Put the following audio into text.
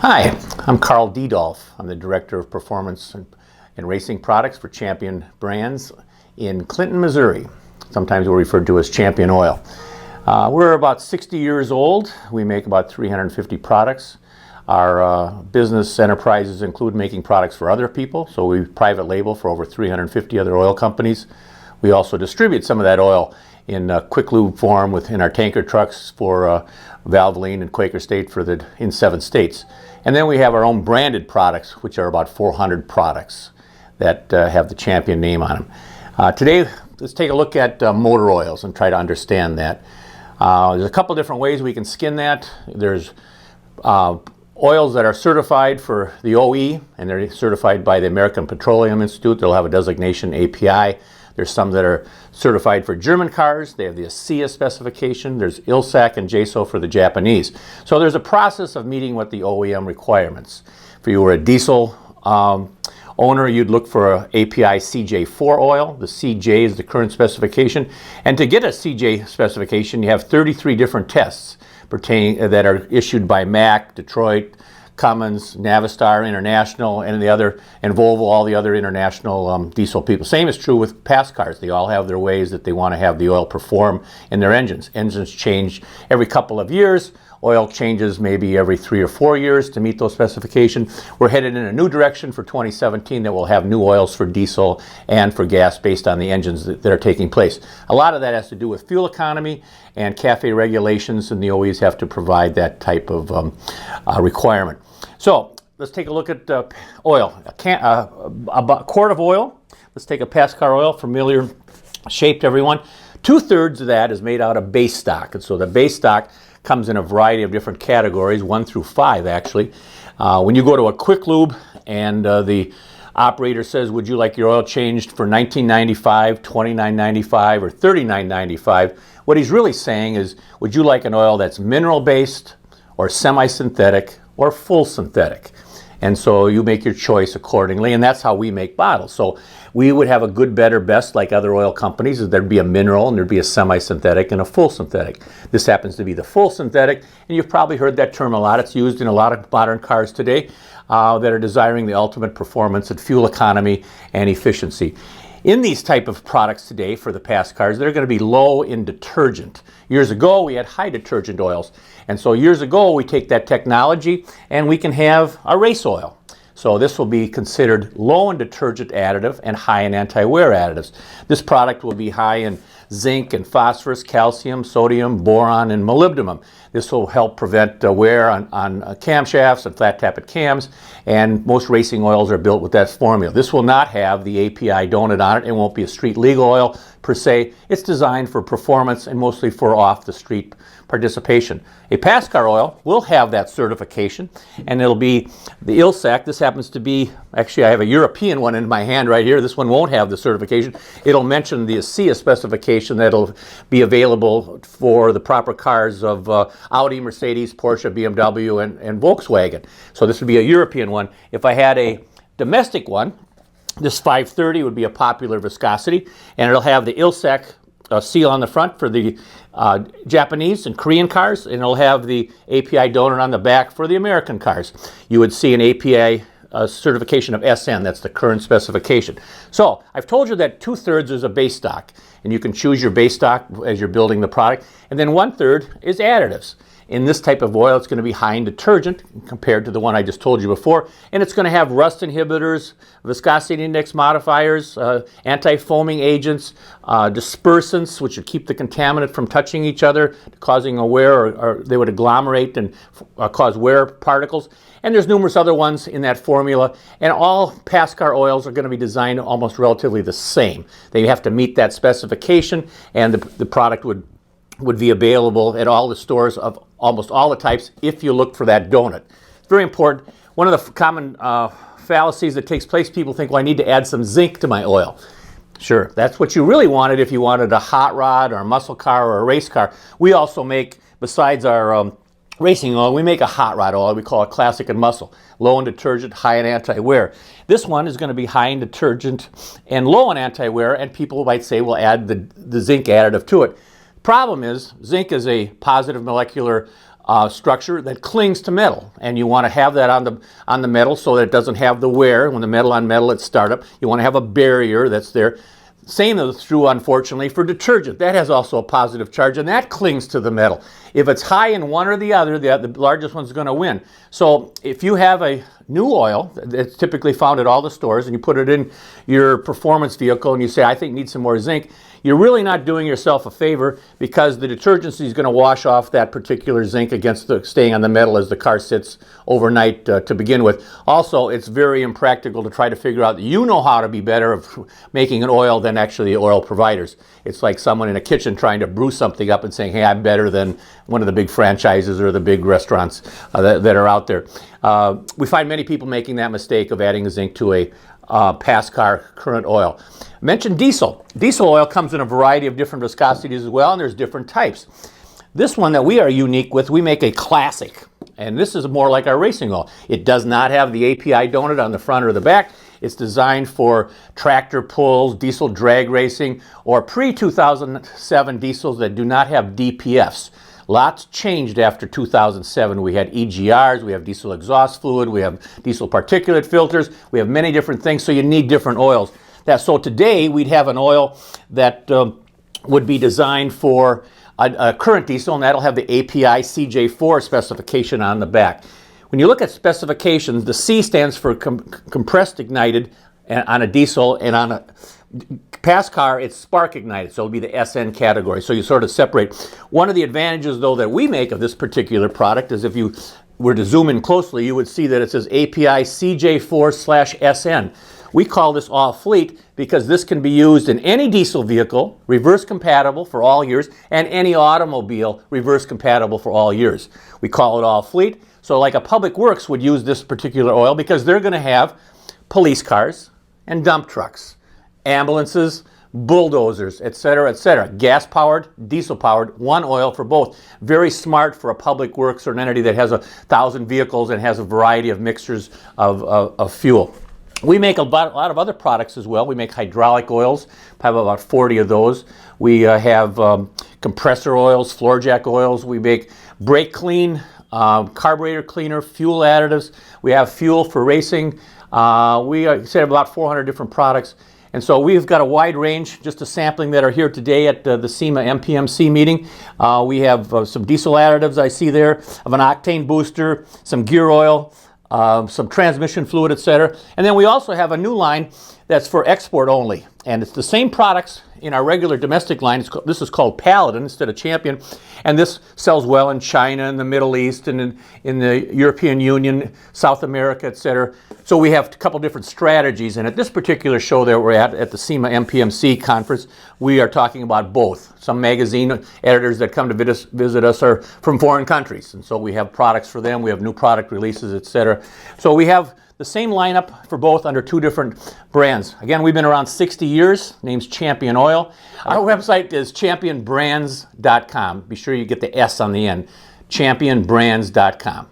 Hi, I'm Karl Dedolph. I'm the Director of Performance and Racing Products for Champion Brands in Clinton, Missouri. Sometimes we're referred to as Champion Oil. We're about 60 years old. We make about 350 products. Our business enterprises include making products for other people, so we private label for over 350 other oil companies. We also distribute some of that oil in quick lube form within our tanker trucks for Valvoline and Quaker State in 7 states. And then we have our own branded products, which are about 400 products that have the Champion name on them. Today, let's take a look at motor oils and try to understand that. There's a couple different ways we can skin that. There's oils that are certified for the OE, and they're certified by the American Petroleum Institute. They'll have a designation API. There's some that are certified for German cars. They have the ASEA specification. There's ILSAC and JSO for the Japanese. So there's a process of meeting what the OEM requirements. If you were a diesel owner, you'd look for a API CJ4 oil. The CJ is the current specification. And to get a CJ specification, you have 33 different tests that are issued by MAC, Detroit, Cummins, Navistar International, and Volvo, all the other international diesel people. Same is true with past cars. They all have their ways that they want to have the oil perform in their engines. Engines change every couple of years. Oil changes maybe every 3 or 4 years to meet those specifications. We're headed in a new direction for 2017 that will have new oils for diesel and for gas based on the engines that are taking place. A lot of that has to do with fuel economy and CAFE regulations, and the OEs have to provide that type of requirement. So let's take a look at oil. A quart of oil. Let's take a past car oil, familiar shape to everyone. 2/3 of that is made out of base stock, and so the base stock comes in a variety of different categories, 1 through 5 actually. When you go to a quick lube and the operator says, would you like your oil changed for $19.95, $29.95, or $39.95, what he's really saying is, would you like an oil that's mineral based or semi-synthetic or full synthetic? And so you make your choice accordingly, and that's how we make bottles. So we would have a good, better, best like other oil companies. There'd be a mineral and there'd be a semi-synthetic and a full synthetic. This happens to be the full synthetic, and you've probably heard that term a lot. It's used in a lot of modern cars today that are desiring the ultimate performance and fuel economy and efficiency. In these type of products today for the past cars, they're going to be low in detergent. Years ago, we had high detergent oils. And so years ago, we take that technology and we can have a race oil. So this will be considered low in detergent additive and high in anti-wear additives. This product will be high in zinc and phosphorus, calcium, sodium, boron, and molybdenum. This will help prevent wear on camshafts and flat tappet cams, and most racing oils are built with that formula. This will not have the API donut on it. It won't be a street legal oil per se. It's designed for performance and mostly for off the street participation. A past car oil will have that certification, and it'll be the ILSAC. This happens to be, actually I have a European one in my hand right here. This one won't have the certification. It'll mention the ASEA specification that'll be available for the proper cars of Audi, Mercedes, Porsche, BMW, and Volkswagen. So this would be a European one. If I had a domestic one, this 530 would be a popular viscosity, and it'll have the ILSAC seal on the front for the Japanese and Korean cars, and it'll have the API donut on the back for the American cars. You would see an API certification of SN, that's the current specification. So I've told you that 2/3 is a base stock, and you can choose your base stock as you're building the product, and then 1/3 is additives. In this type of oil, it's going to be high in detergent compared to the one I just told you before, and it's going to have rust inhibitors, viscosity index modifiers, anti-foaming agents, dispersants, which would keep the contaminant from touching each other, causing a wear, or they would agglomerate and cause wear particles. And there's numerous other ones in that formula, and all past car oils are going to be designed almost relatively the same. They have to meet that specification, and the product would be available at all the stores of almost all the types if you look for that donut. It's very important. One of the common fallacies that takes place, people think, well, I need to add some zinc to my oil. Sure, that's what you really wanted if you wanted a hot rod or a muscle car or a race car. We also make, besides our racing oil, we make a hot rod oil. We call it classic and muscle. Low in detergent, high in anti-wear. This one is going to be high in detergent and low in anti-wear, and people might say, well, add the zinc additive to it. Problem is, zinc is a positive molecular structure that clings to metal, and you want to have that on the metal so that it doesn't have the wear. When the metal on metal at startup, you want to have a barrier that's there. Same is true, unfortunately, for detergent. That has also a positive charge, and that clings to the metal. If it's high in one or the other, the largest one's going to win. So if you have a new oil that's typically found at all the stores, and you put it in your performance vehicle and you say, I think need some more zinc, you're really not doing yourself a favor, because the detergency is going to wash off that particular zinc against staying on the metal as the car sits overnight to begin with. Also, it's very impractical to try to figure out that you know how to be better of making an oil than actually the oil providers. It's like someone in a kitchen trying to brew something up and saying, hey, I'm better than one of the big franchises or the big restaurants that are out there. We find many people making that mistake of adding zinc to a past car current oil. I mentioned diesel. Diesel oil comes in a variety of different viscosities as well, and there's different types. This one that we are unique with, we make a classic, and this is more like our racing oil. It does not have the API donut on the front or the back. It's designed for tractor pulls, diesel drag racing, or pre-2007 diesels that do not have DPFs. Lots changed after 2007. We had EGRs, we have diesel exhaust fluid, we have diesel particulate filters, we have many different things, so you need different oils. So today we'd have an oil that would be designed for a current diesel, and that'll have the API CJ4 specification on the back. When you look at specifications, the C stands for compressed ignited on a diesel, and on a past car, it's spark ignited, so it'll be the SN category. So you sort of separate. One of the advantages, though, that we make of this particular product is if you were to zoom in closely, you would see that it says API CJ4/SN. We call this off fleet because this can be used in any diesel vehicle, reverse compatible for all years, and any automobile, reverse compatible for all years. We call it off fleet. So like a Public Works would use this particular oil because they're going to have police cars and dump trucks, ambulances, bulldozers, etc., etc. Gas-powered, diesel-powered, one oil for both. Very smart for a Public Works or an entity that has 1,000 vehicles and has a variety of mixtures of fuel. We make a lot of other products as well. We make hydraulic oils, have about 40 of those. We have compressor oils, floor jack oils. We make brake clean, carburetor cleaner, fuel additives. We have fuel for racing. We have about 400 different products. And so we've got a wide range, just a sampling that are here today at the SEMA MPMC meeting. We have some diesel additives I see there, of an octane booster, some gear oil, some transmission fluid, etc. And then we also have a new line that's for export only. And it's the same products in our regular domestic line. This is called Paladin instead of Champion. And this sells well in China and the Middle East and in the European Union, South America, etc. So we have a couple different strategies. And at this particular show that we're at the SEMA MPMC conference, we are talking about both. Some magazine editors that come to visit us are from foreign countries. And so we have products for them. We have new product releases, etc. So we have the same lineup for both under two different brands. Again, we've been around 60 years. Name's Champion Oil. Our website is championbrands.com. Be sure you get the S on the end. championbrands.com.